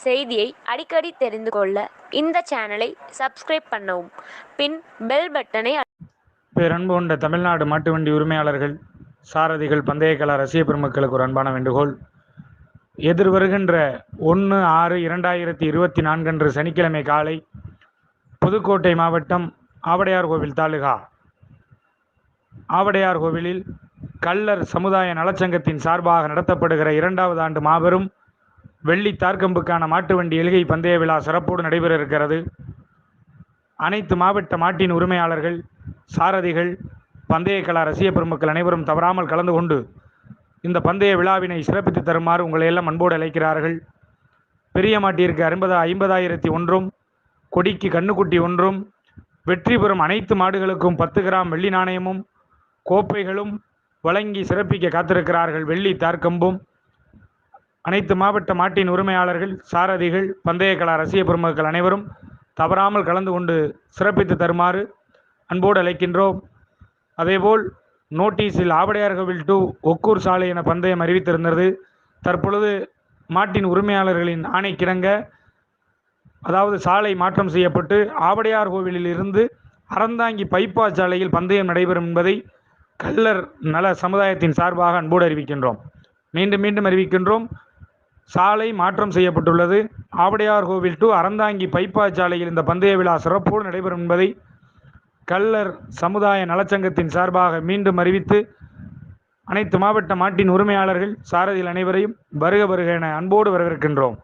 செய்தியை அடிக்கடி தெரிந்து கொள்ள இந்த சேனலை சப்ஸ்கிரைப் பண்ணவும், பின் பெல் பட்டனை பேரன்பு கொண்ட தமிழ்நாடு மாட்டு வண்டி உரிமையாளர்கள், சாரதிகள், பந்தயக்கல ரசிக பெருமக்களுக்கு ஒரு அன்பான வேண்டுகோள். எதிர்வருகின்ற 1/6/2024 அன்று சனிக்கிழமை காலை புதுக்கோட்டை மாவட்டம் ஆவடையார் கோவில் தாலுகா ஆவடையார் கோவிலில் கள்ளர் சமுதாய நலச்சங்கத்தின் சார்பாக நடத்தப்படுகிற 2வது ஆண்டு மாபெரும் வெள்ளி தார்கம்புக்கான மாட்டு வண்டி எல்கை பந்தய விழா சிறப்போடு நடைபெற இருக்கிறது. அனைத்து மாவட்ட மாட்டின் உரிமையாளர்கள், சாரதிகள், பந்தயக்கலா ரசிக பெருமக்கள் அனைவரும் தவறாமல் கலந்து கொண்டு இந்த பந்தய விழாவினை சிறப்பித்து தருமாறு உங்களை எல்லாம் அன்போடு அழைக்கிறார்கள். பெரிய மாட்டிற்கு 50,001 கொடிக்கு கண்ணுக்குட்டி 1 வெற்றி பெறும் அனைத்து மாடுகளுக்கும் 10 கிராம் வெள்ளி நாணயமும் கோப்பைகளும் வழங்கி சிறப்பிக்க காத்திருக்கிறார்கள். வெள்ளி தார்கம்பும் அனைத்து மாவட்ட மாட்டின் உரிமையாளர்கள், சாரதிகள், பந்தயக்கலா ரசிக பெருமக்கள் அனைவரும் தவறாமல் கலந்து கொண்டு சிறப்பித்து தருமாறு அன்போடு அழைக்கின்றோம். அதேபோல் நோட்டீஸில் ஆவடையார் கோவில் டு ஒக்கூர் சாலை என பந்தயம் அறிவித்திருந்தது. தற்பொழுது மாட்டின் உரிமையாளர்களின் ஆணைக்கிணங்க, அதாவது சாலை மாற்றம் செய்யப்பட்டு ஆவடையார் கோவிலில் இருந்து அறந்தாங்கி பைபாஸ் சாலையில் பந்தயம் நடைபெறும் என்பதை கள்ளர் நல சமுதாயத்தின் சார்பாக அன்போடு அறிவிக்கின்றோம். மீண்டும் அறிவிக்கின்றோம். சாலை மாற்றம் செய்யப்பட்டுள்ளது. ஆவடையார் கோவில் டு அறந்தாங்கி பைபாஸ் சாலையில் இந்த பந்தய விழா சிறப்போடு நடைபெறும் என்பதை கள்ளர் சமுதாய நலச்சங்கத்தின் சார்பாக மீண்டும் அறிவித்து அனைத்து மாவட்ட மாட்டின் உரிமையாளர்கள், சாரதிகள் அனைவரையும் வருக என அன்போடு வரவேற்கின்றோம்.